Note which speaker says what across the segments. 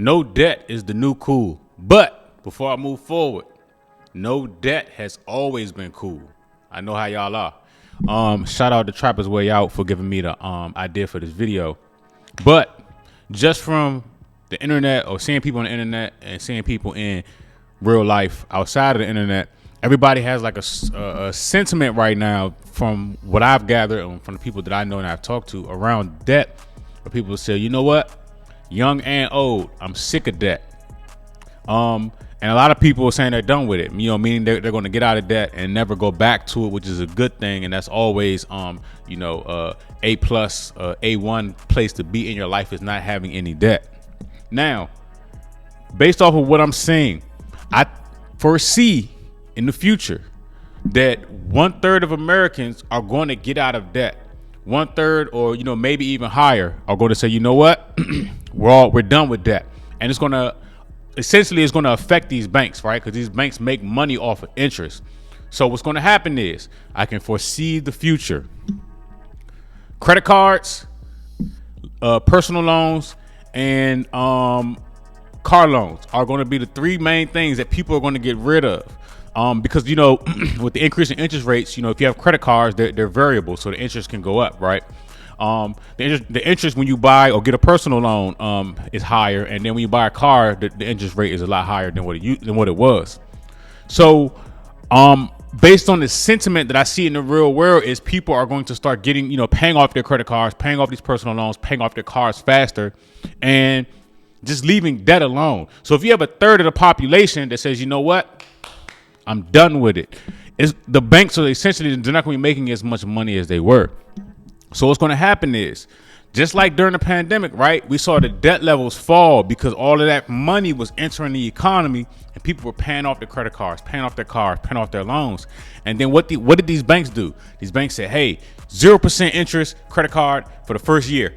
Speaker 1: No debt is the new cool. But before I move forward, no debt has always been cool. I know how y'all are. Shout out to Trapper's Way Out for giving me the idea for this video. But just from the internet or seeing people on the internet and seeing people in real life outside of the internet, everybody has like a sentiment right now from what I've gathered and from the people that I know and I've talked to around debt, where people say, you know what? Young and old, I'm sick of debt. And a lot of people are saying they're done with it, meaning they're going to get out of debt and never go back to it, which is a good thing. And that's always, A+, A1 place to be in your life is not having any debt. Now, based off of what I'm saying, I foresee in the future that 1/3 of Americans are going to get out of debt. 1/3, or maybe even higher, are going to say, you know what, we're done with debt, and it's going to affect these banks, right? Because these banks make money off of interest. So what's going to happen is, I can foresee the future. Credit cards, personal loans, and car loans are going to be the three main things that people are going to get rid of. Because with the increase in interest rates, if you have credit cards, they're variable, so the interest can go up, right? The interest when you buy or get a personal loan is higher, and then when you buy a car, the interest rate is a lot higher than what it was. So, based on the sentiment that I see in the real world, is people are going to start getting, paying off their credit cards, paying off these personal loans, paying off their cars faster, and just leaving debt alone. So if you have 1/3 of the population that says, you know what, I'm done with it, the banks are essentially, they're not going to be making as much money as they were. So what's going to happen is, just like during the pandemic, right? We saw the debt levels fall because all of that money was entering the economy and people were paying off their credit cards, paying off their cars, paying off their loans. And then what did these banks do? These banks said, hey, 0% interest credit card for the first year.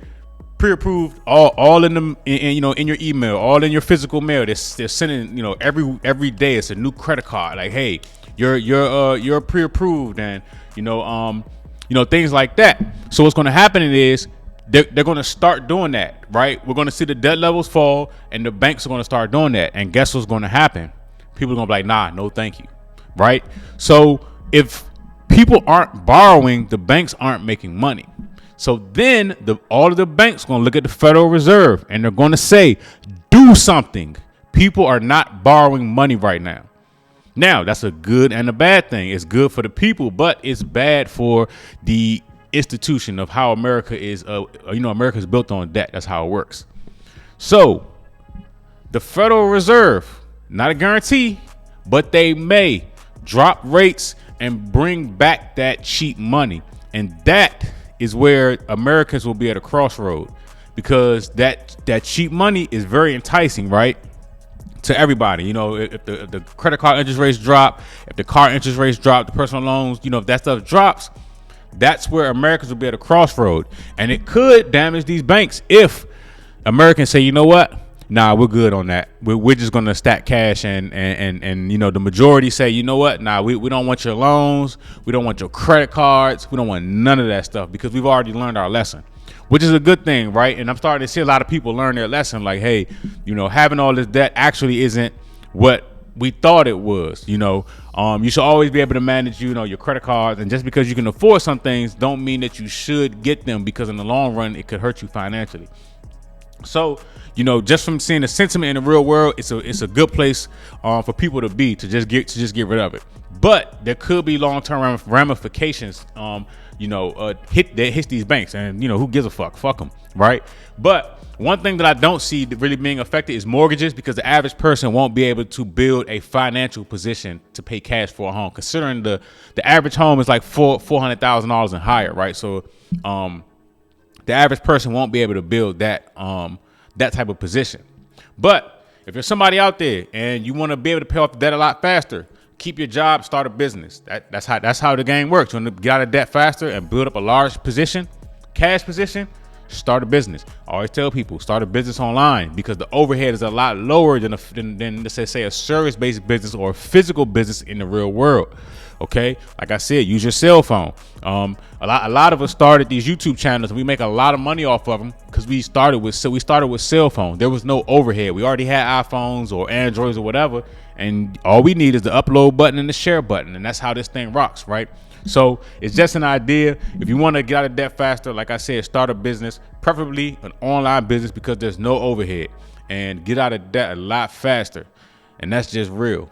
Speaker 1: Pre-approved, all in them, in your email, all in your physical mail. They're sending, every day it's a new credit card. Like, hey, you're pre-approved, and things like that. So what's going to happen is they're going to start doing that, right? We're going to see the debt levels fall, and the banks are going to start doing that. And guess what's going to happen? People are going to be like, nah, no, thank you, right? So if people aren't borrowing, the banks aren't making money. So then all of the banks are going to look at the Federal Reserve, and they're going to say, do something. People are not borrowing money right now. Now, that's a good and a bad thing. It's good for the people, but it's bad for the institution of how America is. America is built on debt. That's how it works. So the Federal Reserve, not a guarantee, but they may drop rates and bring back that cheap money. And that is where Americans will be at a crossroad, because that cheap money is very enticing, right? To everybody. If the credit card interest rates drop, if the car interest rates drop, the personal loans, if that stuff drops, that's where Americans will be at a crossroad. And it could damage these banks if Americans say, you know what? Nah, we're good on that. We're just going to stack cash, and the majority say, you know what? Nah, we don't want your loans. We don't want your credit cards. We don't want none of that stuff, because we've already learned our lesson, which is a good thing, right? And I'm starting to see a lot of people learn their lesson. Like, hey, having all this debt actually isn't what we thought it was. You should always be able to manage, your credit cards. And just because you can afford some things don't mean that you should get them, because in the long run, it could hurt you financially. So, just from seeing the sentiment in the real world, it's a good place for people to be, to just get rid of it. But there could be long-term ramifications, that hits these banks, and who gives a fuck? Fuck them, right? But one thing that I don't see really being affected is mortgages, because the average person won't be able to build a financial position to pay cash for a home, considering the average home is like $400,000 and higher, right? So the average person won't be able to build that type of position. But if you're somebody out there and you want to be able to pay off the debt a lot faster, keep your job, start a business. That's how the game works. You want to get out of debt faster and build up a large position, cash position, start a business. always tell people, start a business online because the overhead is a lot lower than let's say a service-based business or a physical business in the real world. Okay, like I said, use your cell phone. A lot of us started these YouTube channels and we make a lot of money off of them because we started with cell phone. There was no overhead. We already had iPhones or Androids or whatever, and all we need is the upload button and the share button, and that's how this thing rocks, right? So it's just an idea. If you want to get out of debt faster, like I said, start a business, preferably an online business because there's no overhead, and get out of debt a lot faster, and that's just real.